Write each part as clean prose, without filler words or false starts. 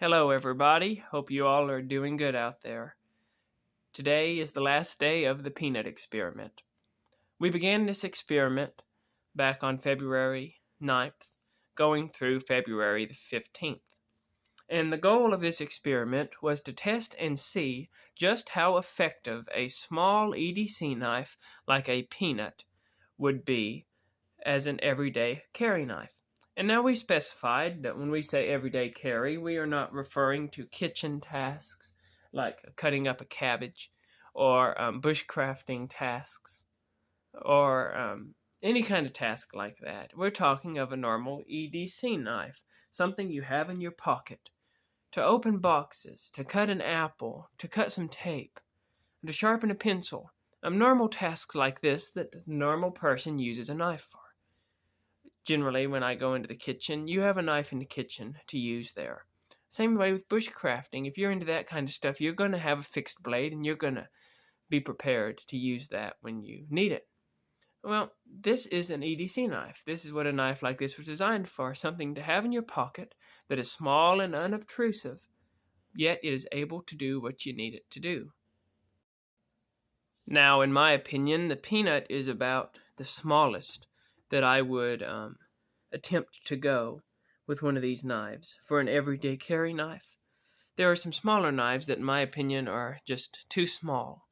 Hello, everybody. Hope you all are doing good out there. Today is the last day of the peanut experiment. We began this experiment back on February 9th, going through February the 15th. And the goal of this experiment was to test and see just how effective a small EDC knife like a peanut would be as an everyday carry knife. And now we specified that when we say everyday carry, we are not referring to kitchen tasks like cutting up a cabbage or bushcrafting tasks or any kind of task like that. We're talking of a normal EDC knife, something you have in your pocket to open boxes, to cut an apple, to cut some tape, to sharpen a pencil. Normal tasks like this that the normal person uses a knife for. Generally, when I go into the kitchen, you have a knife in the kitchen to use there. Same way with bushcrafting. If you're into that kind of stuff, you're going to have a fixed blade and you're going to be prepared to use that when you need it. Well, this is an EDC knife. This is what a knife like this was designed for, something to have in your pocket that is small and unobtrusive, yet it is able to do what you need it to do. Now, in my opinion, the peanut is about the smallest that I would attempt to go with one of these knives for an everyday carry knife. There are some smaller knives that, in my opinion, are just too small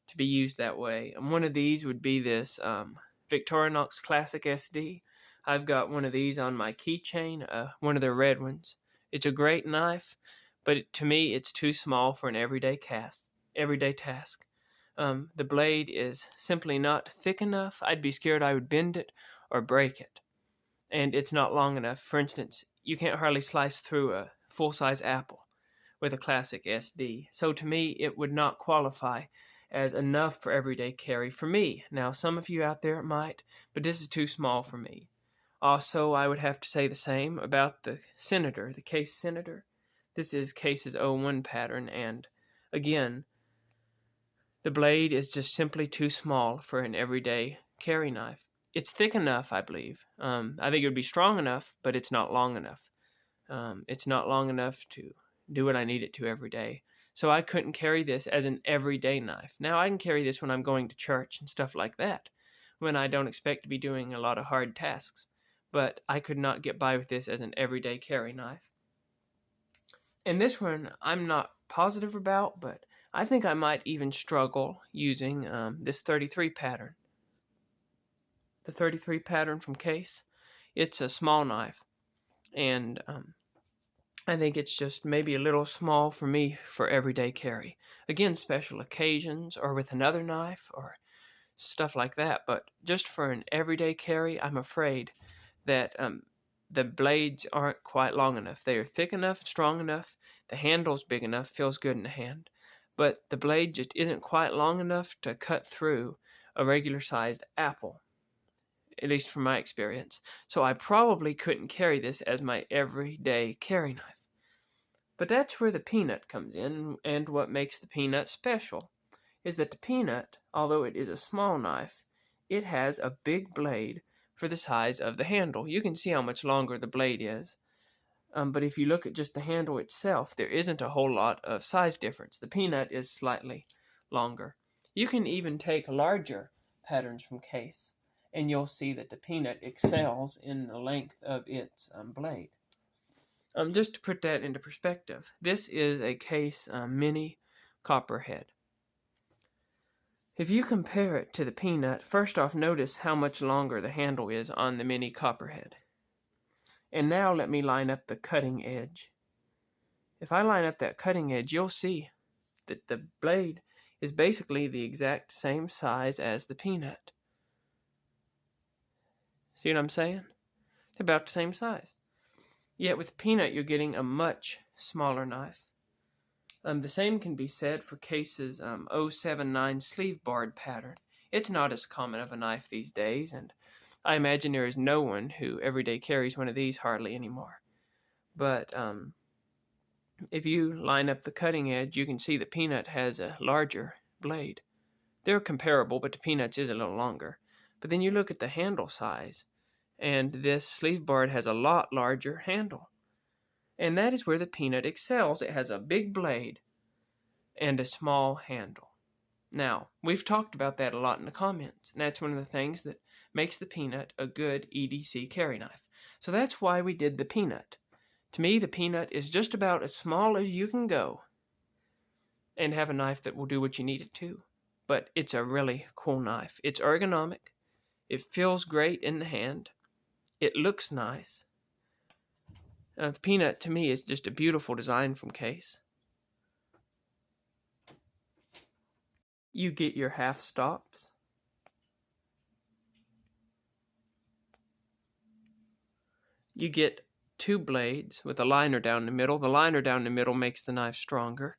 to be used that way. And one of these would be this Victorinox Classic SD. I've got one of these on my keychain, one of the red ones. It's a great knife, but to me, it's too small for an everyday task. The blade is simply not thick enough. I'd be scared I would bend it or break it. And it's not long enough. For instance, you can't hardly slice through a full-size apple with a Classic SD. So to me, it would not qualify as enough for everyday carry for me. Now, some of you out there might, but this is too small for me. Also, I would have to say the same about the Senator, the Case Senator. This is Case's 01 pattern, and again, the blade is just simply too small for an everyday carry knife. It's thick enough, I believe. I think it would be strong enough, but it's not long enough. It's not long enough to do what I need it to every day. So I couldn't carry this as an everyday knife. Now, I can carry this when I'm going to church and stuff like that, when I don't expect to be doing a lot of hard tasks. But I could not get by with this as an everyday carry knife. And this one, I'm not positive about, but I think I might even struggle using this 33 pattern. The 33 pattern from Case. It's a small knife, and I think it's just maybe a little small for me for everyday carry. Again, special occasions or with another knife or stuff like that, but just for an everyday carry, I'm afraid that the blades aren't quite long enough. They are thick enough, strong enough, the handle's big enough, feels good in the hand, but the blade just isn't quite long enough to cut through a regular-sized apple, at least from my experience. So I probably couldn't carry this as my everyday carry knife. But that's where the peanut comes in, and what makes the peanut special is that the peanut, although it is a small knife, it has a big blade for the size of the handle. You can see how much longer the blade is. But if you look at just the handle itself, there isn't a whole lot of size difference. The peanut is slightly longer. You can even take larger patterns from Case, and you'll see that the peanut excels in the length of its blade. Just to put that into perspective, this is a Case Mini Copperhead. If you compare it to the peanut, first off, notice how much longer the handle is on the Mini Copperhead. And now let me line up the cutting edge. If I line up that cutting edge, you'll see that the blade is basically the exact same size as the peanut. See what I'm saying? They're about the same size. Yet with peanut, you're getting a much smaller knife. The same can be said for Case's 079 sleeve barred pattern. It's not as common of a knife these days, and I imagine there is no one who everyday carries one of these hardly anymore. But if you line up the cutting edge, you can see the peanut has a larger blade. They're comparable, but the peanut's is a little longer. But then you look at the handle size, and this sleeve barred has a lot larger handle. And that is where the Peanut excels. It has a big blade and a small handle. Now, we've talked about that a lot in the comments, and that's one of the things that makes the Peanut a good EDC carry knife. So that's why we did the Peanut. To me, the Peanut is just about as small as you can go and have a knife that will do what you need it to. But it's a really cool knife. It's ergonomic. It feels great in the hand. It looks nice. The Peanut, to me, is just a beautiful design from Case. You get your half stops. You get 2 blades with a liner down the middle. The liner down the middle makes the knife stronger.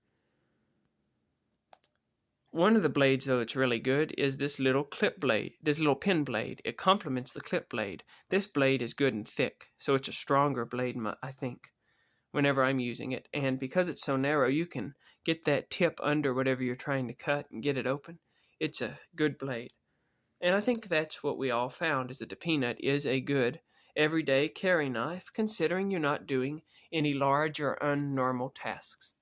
One of the blades, though, that's really good is this little clip blade, this little pin blade. It complements the clip blade. This blade is good and thick, so it's a stronger blade, I think, whenever I'm using it. And because it's so narrow, you can get that tip under whatever you're trying to cut and get it open. It's a good blade. And I think that's what we all found, is that the Peanut is a good everyday carry knife, considering you're not doing any large or unnormal tasks.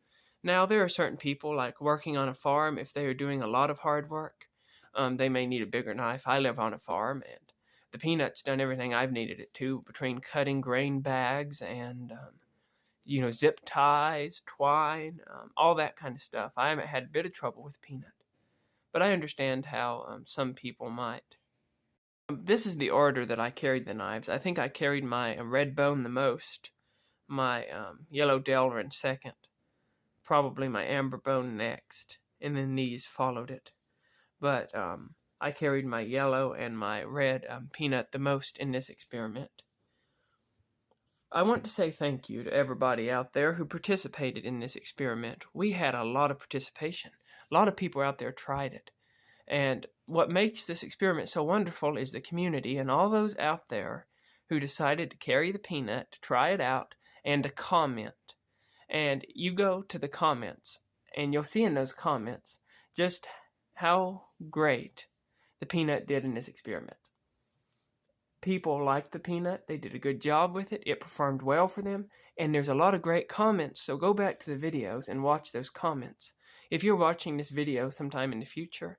Now, there are certain people, like working on a farm, if they are doing a lot of hard work, they may need a bigger knife. I live on a farm, and the Peanut's done everything I've needed it to, between cutting grain bags and, zip ties, twine, all that kind of stuff. I haven't had a bit of trouble with Peanut, but I understand how some people might. This is the order that I carried the knives. I think I carried my Red Bone the most, my Yellow Delrin second, probably my Amber Bone next, and then these followed it. But I carried my yellow and my red Peanut the most in this experiment. I want to say thank you to everybody out there who participated in this experiment. We had a lot of participation. A lot of people out there tried it. And what makes this experiment so wonderful is the community and all those out there who decided to carry the Peanut, to try it out, and to comment. And you go to the comments, and you'll see in those comments just how great the Peanut did in this experiment. People liked the Peanut. They did a good job with it. It performed well for them. And there's a lot of great comments, so go back to the videos and watch those comments. If you're watching this video sometime in the future,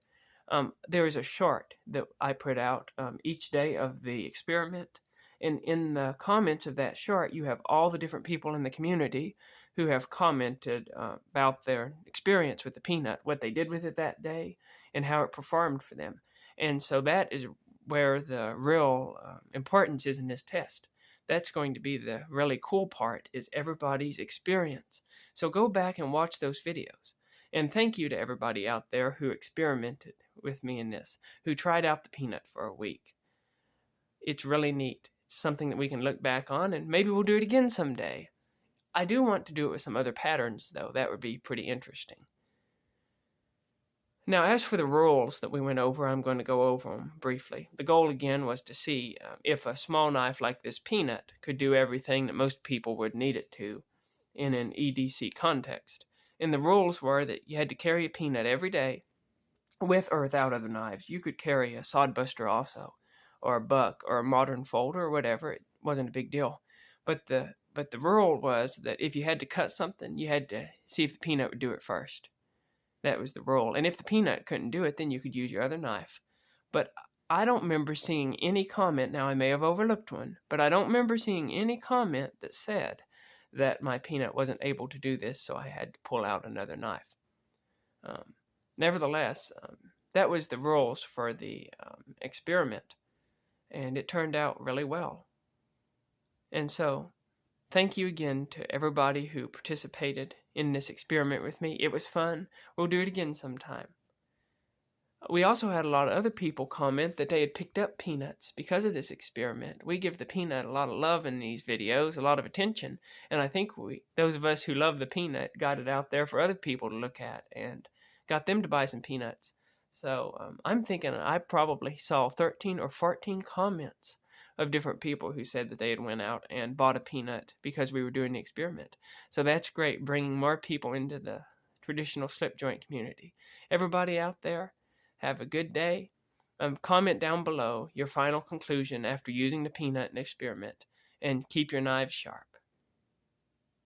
there is a short that I put out each day of the experiment. And in the comments of that short, you have all the different people in the community who have commented about their experience with the Peanut, what they did with it that day, and how it performed for them. And so that is where the real importance is in this test. That's going to be the really cool part, is everybody's experience. So go back and watch those videos. And thank you to everybody out there who experimented with me in this, who tried out the Peanut for a week. It's really neat. It's something that we can look back on, and maybe we'll do it again someday. I do want to do it with some other patterns, though. That would be pretty interesting. Now, as for the rules that we went over, I'm going to go over them briefly. The goal, again, was to see if a small knife like this Peanut could do everything that most people would need it to in an EDC context. And the rules were that you had to carry a Peanut every day, with or without other knives. You could carry a Sodbuster also, or a Buck, or a Modern Folder, or whatever. It wasn't a big deal. But the rule was that if you had to cut something, you had to see if the Peanut would do it first. That was the rule. And if the Peanut couldn't do it, then you could use your other knife. But I don't remember seeing any comment. Now, I may have overlooked one, but I don't remember seeing any comment that said that my Peanut wasn't able to do this, so I had to pull out another knife. Nevertheless, that was the rules for the experiment, and it turned out really well. And so, thank you again to everybody who participated in this experiment with me. It was fun. We'll do it again sometime. We also had a lot of other people comment that they had picked up Peanuts because of this experiment. We give the Peanut a lot of love in these videos, a lot of attention, and I think those of us who love the Peanut, got it out there for other people to look at and got them to buy some Peanuts. So I'm thinking I probably saw 13 or 14 comments of different people who said that they had went out and bought a Peanut because we were doing the experiment. So that's great, bringing more people into the traditional slip joint community. Everybody out there, have a good day. Comment down below your final conclusion after using the Peanut and experiment, and keep your knives sharp.